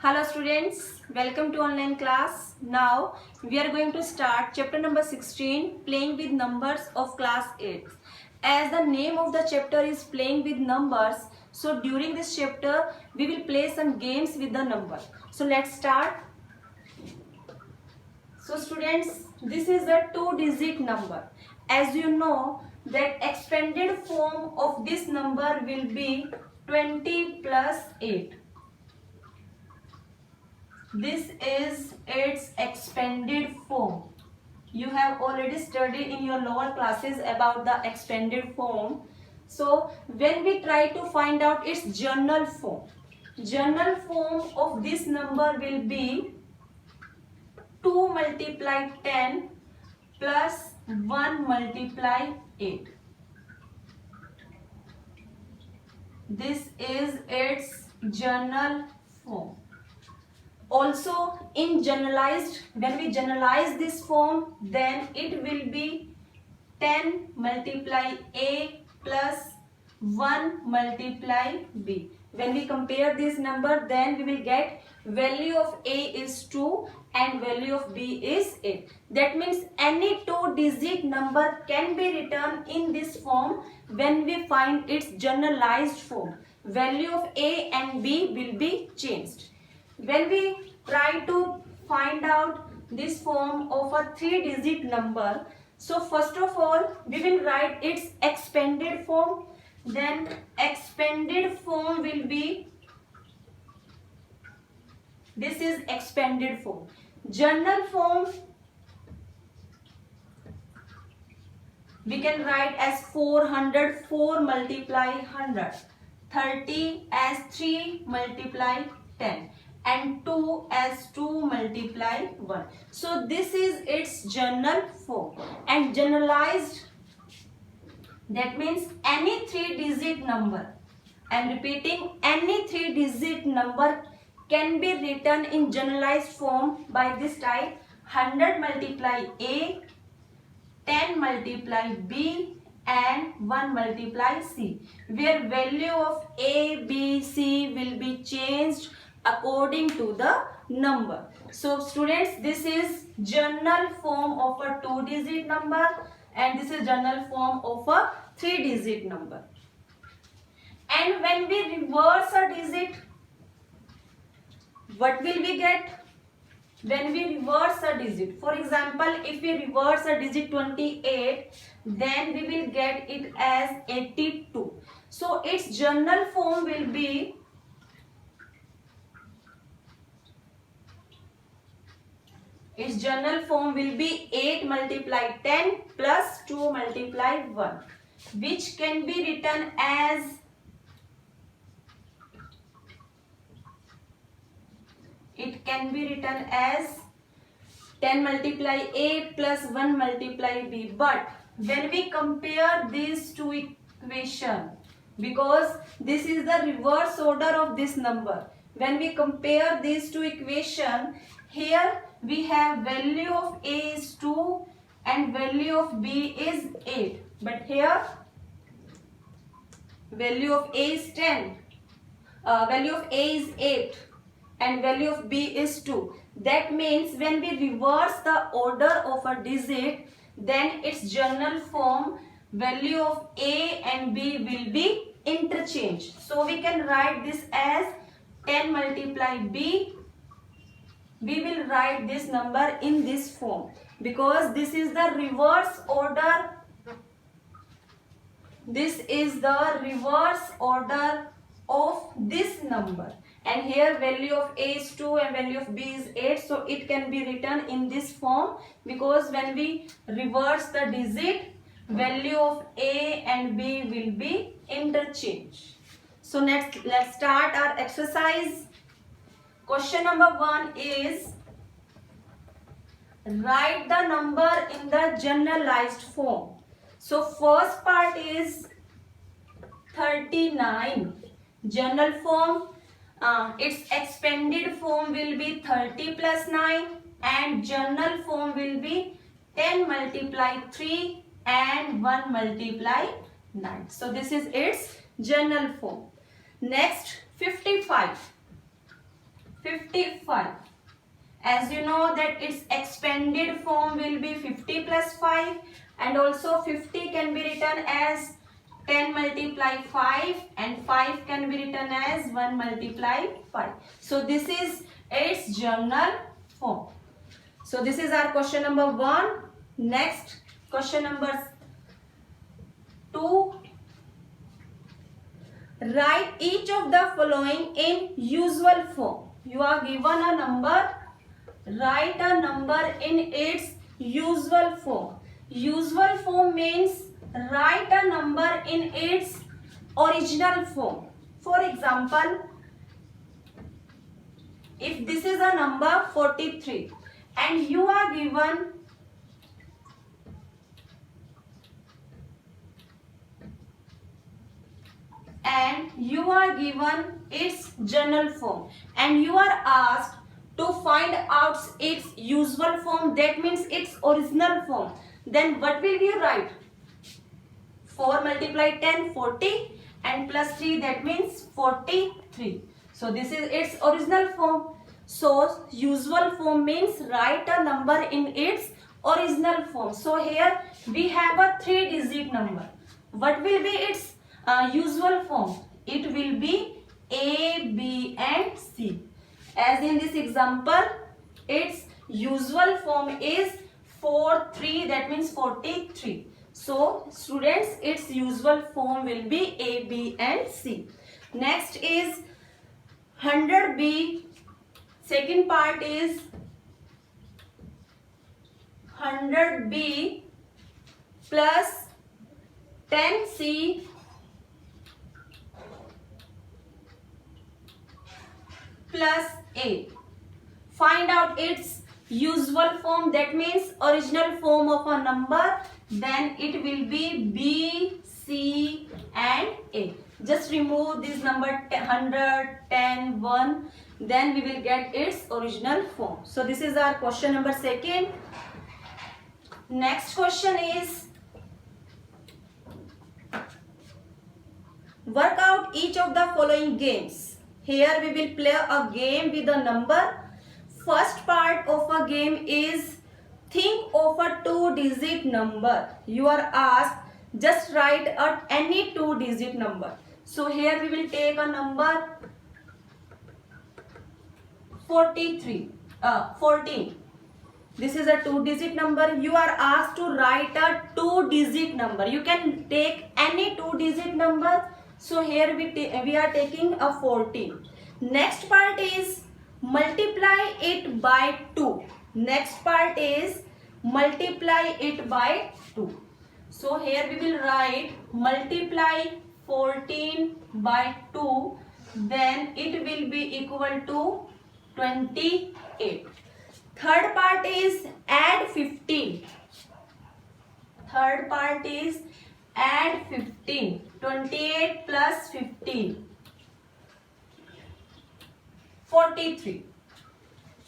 Hello students, welcome to online class. Now we are going to start chapter number 16, playing with numbers of class 8. As the name of the chapter is playing with numbers, so during this chapter we will play some games with the number. So let's start. So students, this is a 2-digit number. As you know that expanded form of this number will be 20 plus 8. This is its expanded form. You have already studied in your lower classes about the expanded form. So when we try to find out its general form of this number will be 2 multiply 10 plus 1 multiply 8. This is its general form. Also in generalized, when we generalize this form, then it will be 10 multiply A plus 1 multiply B. When we compare this number, then we will get value of A is 2 and value of B is 8. That means any 2-digit number can be written in this form when we find its generalized form. Value of A and B will be changed. When we try to find out this form of a 3-digit number, so first of all we will write its expanded form. Then expanded form will be, this is expanded form. General form we can write as 400, 4 multiply 100, 30 as 3 multiply 10 and 2 as 2 multiply 1. So this is its general form. And generalized, that means any 3-digit number, I am repeating, any 3-digit number can be written in generalized form by this type: 100 multiply A, 10 multiply B and 1 multiply C, where value of A, B, C will be changed according to the number. So students, this is general form of a 2-digit number and this is general form of a 3-digit number. And when we reverse a digit, what will we get? When we reverse a digit, for example, if we reverse a digit 28, then we will get it as 82. So its general form will be, its general form will be 8 multiply 10 plus 2 multiply 1, which can be written as 10 multiply A plus 1 multiply B. But when we compare these two equations, because this is the reverse order of this number, when we compare these two equations, here we have value of A is 2 and value of B is 8. But here value of A is 10, value of A is 8 and value of B is 2. That means when we reverse the order of a digit, then its general form, value of A and B will be interchanged. So we can write this as 10 multiply B. We will write this number in this form because this is the reverse order. This is the reverse order of this number. And here value of A is 2 and value of B is 8. So it can be written in this form because when we reverse the digit, value of A and B will be interchanged. So next, let's start our exercise. Question number 1 is, write the number in the generalized form. So first part is 39. General form, its expanded form will be 30 plus 9 and general form will be 10 multiply 3 and 1 multiply 9. So this is its general form. Next, 55. 55. As you know that its expanded form will be 50 plus 5, and also 50 can be written as 10 multiply 5 and 5 can be written as 1 multiply 5. So this is its general form. So this is our question number 1. Next, question number 2. Write each of the following in usual form. You are given a number. Write a number in its usual form. Usual form means write a number in its original form. For example, if this is a number 43 and you are given its general form and you are asked to find out its usual form, that means its original form, then what will you write? 4 multiply 10, 40, and plus 3, that means 43. So this is its original form. So usual form means write a number in its original form. So here we have a 3-digit number. What will be its usual form? It will be A, B and C. As in this example, its usual form is 43, that means 43. So students, its usual form will be A, B and C. Next is 100B. Second part is 100B plus 10C plus A. Find out its usual form, that means original form of a number, then it will be B, C and A. Just remove this number 100, 10, 1, then we will get its original form. So this is our question number 2. Next question is, work out each of the following games. Here we will play a game with a number. First part of a game is think of a 2-digit number. You are asked just write any 2-digit number. So here we will take a number 14. This is a 2-digit number. You are asked to write a 2-digit number. You can take any 2-digit number. So here we are taking a 14. Next part is multiply it by 2. Next part is multiply it by 2. So here we will write multiply 14 by 2. Then it will be equal to 28. Third part is add 15. Third part is add 15. 28 plus 15. 43.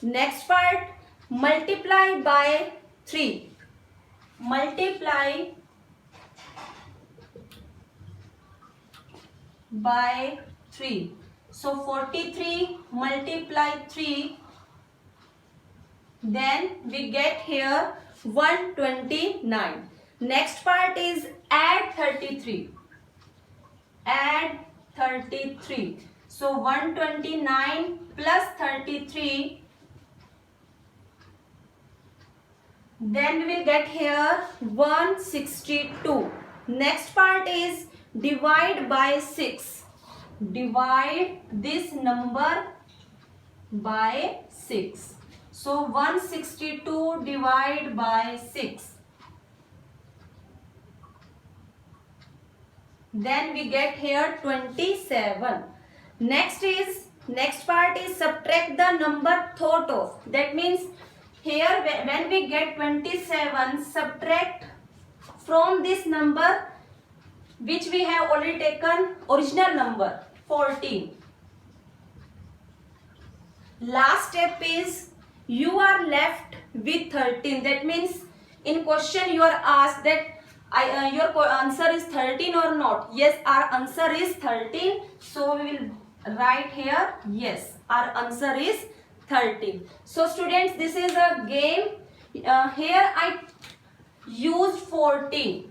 Next part, multiply by 3. Multiply by 3. So 43 multiply 3. Then we get here 129. Next part is add 33. Add 33. So 129 plus 33. Then we will get here 162. Next part is divide by 6. Divide this number by 6. So 162 divided by 6. Then we get here 27. Next part is subtract the number thought of. That means here when we get 27, subtract from this number which we have already taken original number 14. Last step is you are left with 13. That means in question you are asked that your answer is 13 or not. Yes, our answer is 13. So we will write here yes, our answer is 30. So students, this is a game. Here I used 40.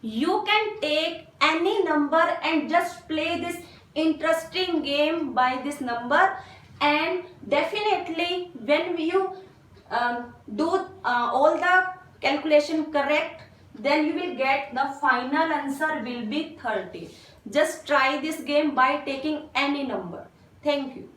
You can take any number and just play this interesting game by this number, and definitely when you do all the calculation correct, then you will get the final answer will be 30. Just try this game by taking any number. Thank you.